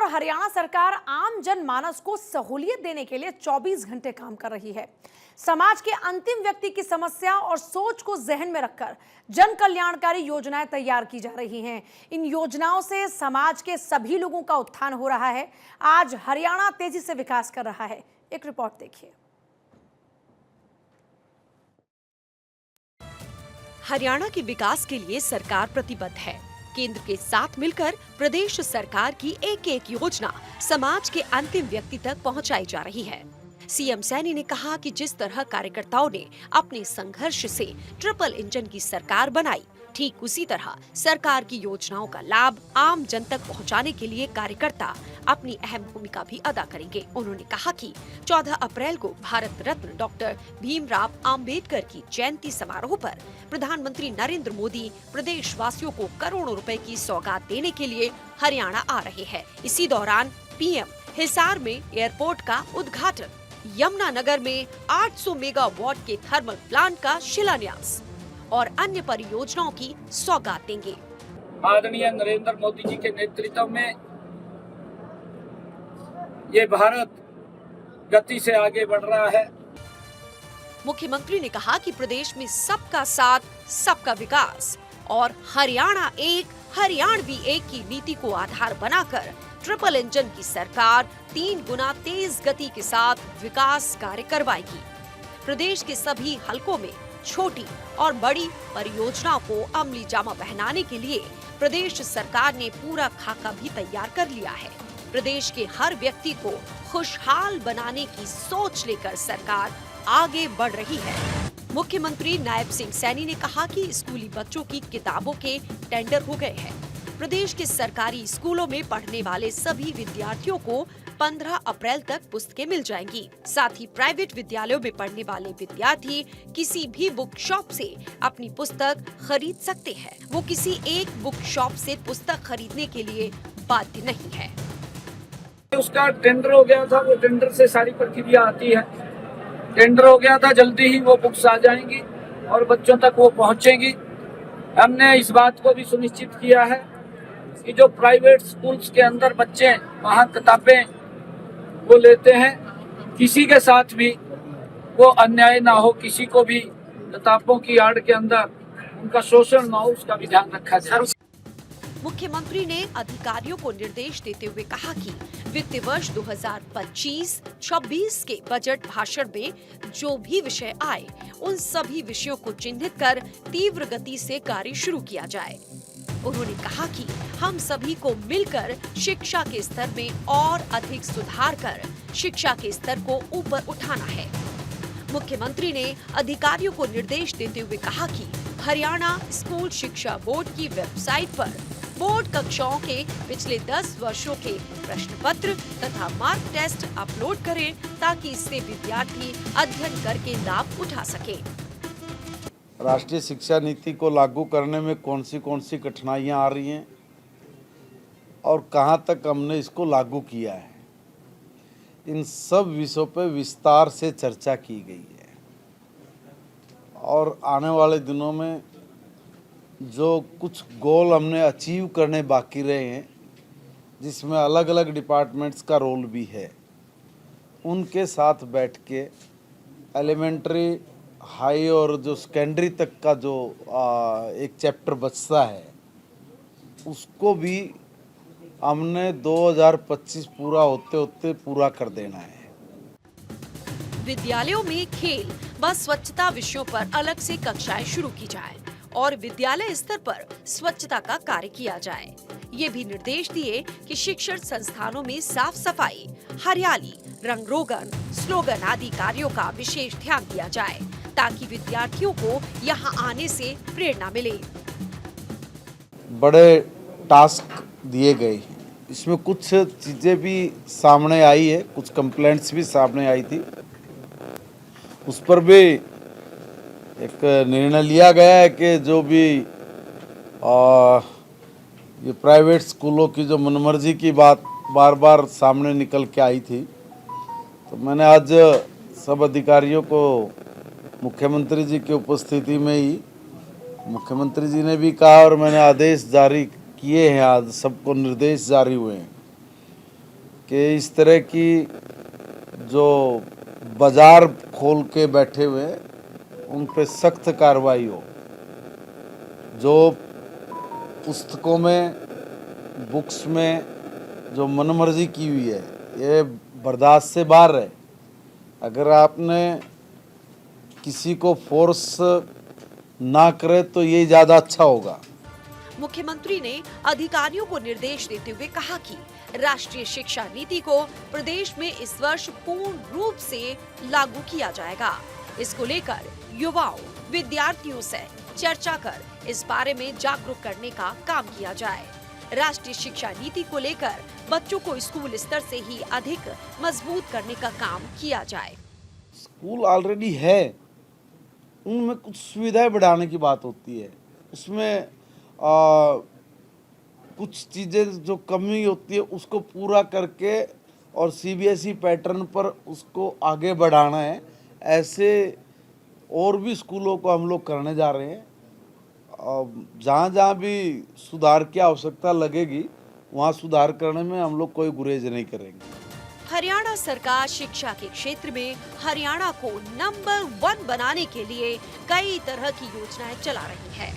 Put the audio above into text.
और हरियाणा सरकार आम जनमानस को सहूलियत देने के लिए 24 घंटे काम कर रही है। समाज के अंतिम व्यक्ति की समस्या और सोच को जहन में रखकर जन कल्याणकारी योजनाएं तैयार की जा रही हैं। इन योजनाओं से समाज के सभी लोगों का उत्थान हो रहा है। आज हरियाणा तेजी से विकास कर रहा है। एक रिपोर्ट देखिए। हरियाणा के विकास के लिए सरकार प्रतिबद्ध है। केंद्र के साथ मिलकर प्रदेश सरकार की एक एक योजना समाज के अंतिम व्यक्ति तक पहुंचाई जा रही है। सीएम सैनी ने कहा कि जिस तरह कार्यकर्ताओं ने अपने संघर्ष से ट्रिपल इंजन की सरकार बनाई, ठीक उसी तरह सरकार की योजनाओं का लाभ आम जन तक पहुंचाने के लिए कार्यकर्ता अपनी अहम भूमिका भी अदा करेंगे। उन्होंने कहा कि 14 अप्रैल को भारत रत्न डॉक्टर भीमराव अंबेडकर की जयंती समारोह पर प्रधानमंत्री नरेंद्र मोदी प्रदेशवासियों को करोड़ों रुपए की सौगात देने के लिए हरियाणा आ रहे हैं। इसी दौरान पीएम हिसार में एयरपोर्ट का उद्घाटन, यमुनानगर में 800 मेगावाट के थर्मल प्लांट का शिलान्यास और अन्य परियोजनाओं की सौगात देंगे। आदरणीय नरेंद्र मोदी जी के नेतृत्व में ये भारत गति से आगे बढ़ रहा है। मुख्यमंत्री ने कहा कि प्रदेश में सबका साथ, सबका विकास और हरियाणा एक, हरियाणवी एक की नीति को आधार बनाकर ट्रिपल इंजन की सरकार 3 गुना तेज गति के साथ विकास कार्य करवाएगी। प्रदेश के सभी हलकों में छोटी और बड़ी परियोजनाओं को अमली जामा पहनाने के लिए प्रदेश सरकार ने पूरा खाका भी तैयार कर लिया है। प्रदेश के हर व्यक्ति को खुशहाल बनाने की सोच लेकर सरकार आगे बढ़ रही है। मुख्यमंत्री नायब सिंह सैनी ने कहा कि स्कूली बच्चों की किताबों के टेंडर हो गए हैं। प्रदेश के सरकारी स्कूलों में पढ़ने वाले सभी विद्यार्थियों को 15 अप्रैल तक पुस्तकें मिल जाएंगी। साथ ही प्राइवेट विद्यालयों में पढ़ने वाले विद्यार्थी किसी भी बुक शॉप से अपनी पुस्तक खरीद सकते हैं। वो किसी एक बुक शॉप से पुस्तक खरीदने के लिए बाध्य नहीं है। उसका टेंडर हो गया था, वो टेंडर से सारी प्रक्रिया आती है। टेंडर हो गया था, जल्दी ही वो बुक्स आ जाएंगी और बच्चों तक वो पहुंचेंगी। हमने इस बात को भी सुनिश्चित किया है कि जो प्राइवेट स्कूल्स के अंदर बच्चे वहाँ किताबें वो लेते हैं, किसी के साथ भी वो अन्याय ना हो, किसी को भी किताबों की आड़ के अंदर उनका शोषण ना हो, उसका भी ध्यान रखा जाए। मुख्यमंत्री ने अधिकारियों को निर्देश देते हुए कहा कि वित्त वर्ष 2025-26 के बजट भाषण में जो भी विषय आए, उन सभी विषयों को चिन्हित कर तीव्र गति से कार्य शुरू किया जाए। उन्होंने कहा कि हम सभी को मिलकर शिक्षा के स्तर में और अधिक सुधार कर शिक्षा के स्तर को ऊपर उठाना है। मुख्यमंत्री ने अधिकारियों को निर्देश देते हुए कहा कि हरियाणा स्कूल शिक्षा बोर्ड की वेबसाइट पर बोर्ड कक्षाओं के पिछले 10 वर्षों के प्रश्न पत्र तथा मार्क टेस्ट अपलोड करें, ताकि इससे विद्यार्थी अध्ययन करके लाभ उठा सके। राष्ट्रीय शिक्षा नीति को लागू करने में कौन सी कठिनाइयां आ रही हैं और कहां तक हमने इसको लागू किया है, इन सब विषयों पर विस्तार से चर्चा की गई है। और आने वाले दिनों में जो कुछ गोल हमने अचीव करने बाकी रहे हैं, जिसमें अलग अलग डिपार्टमेंट्स का रोल भी है, उनके साथ बैठ के एलिमेंट्री, हाई और जो सेकेंडरी तक का जो एक चैप्टर बचता है, उसको भी हमने 2025 पूरा होते होते पूरा कर देना है। विद्यालयों में खेल व स्वच्छता विषयों पर अलग से कक्षाएं शुरू की जाए और विद्यालय स्तर पर स्वच्छता का कार्य किया जाए। ये भी निर्देश दिए कि शिक्षण संस्थानों में साफ सफाई, हरियाली, रंग रोगन, स्लोगन आदि कार्यों का विशेष ध्यान दिया जाए, ताकि विद्यार्थियों को यहाँ आने से प्रेरणा मिले। बड़े टास्क दिए गए हैं, इसमें कुछ चीज़ें भी सामने आई है, कुछ कंप्लेंट्स भी सामने आई थी, उस पर भी एक निर्णय लिया गया है कि जो भी ये प्राइवेट स्कूलों की जो मनमर्जी की बात बार बार सामने निकल के आई थी, तो मैंने आज सब अधिकारियों को मुख्यमंत्री जी की उपस्थिति में ही, मुख्यमंत्री जी ने भी कहा और मैंने आदेश जारी किए हैं, आज सबको निर्देश जारी हुए हैं कि इस तरह की जो बाजार खोल के बैठे हुए हैं, उन पे सख्त कार्रवाई हो। जो पुस्तकों में, बुक्स में जो मनमर्जी की हुई है, ये बर्दाश्त से बाहर है। अगर आपने किसी को फोर्स ना करे तो ये ज़्यादा अच्छा होगा। मुख्यमंत्री ने अधिकारियों को निर्देश देते हुए कहा कि राष्ट्रीय शिक्षा नीति को प्रदेश में इस वर्ष पूर्ण रूप से लागू किया जाएगा। इसको लेकर युवाओं, विद्यार्थियों से चर्चा कर इस बारे में जागरूक करने का काम किया जाए। राष्ट्रीय शिक्षा नीति को लेकर बच्चों को स्कूल स्तर से ही अधिक मजबूत करने का काम किया जाए। स्कूल ऑलरेडी है, उनमें कुछ सुविधाएं बढ़ाने की बात होती है। उसमें कुछ चीज़ें जो कमी होती है उसको पूरा करके और सीबीएसई पैटर्न पर उसको आगे बढ़ाना है। ऐसे और भी स्कूलों को हम लोग करने जा रहे हैं। जहाँ जहाँ भी सुधार की आवश्यकता लगेगी वहाँ सुधार करने में हम लोग कोई गुरेज नहीं करेंगे। हरियाणा सरकार शिक्षा के क्षेत्र में हरियाणा को नंबर 1 बनाने के लिए कई तरह की योजनाएं चला रही है।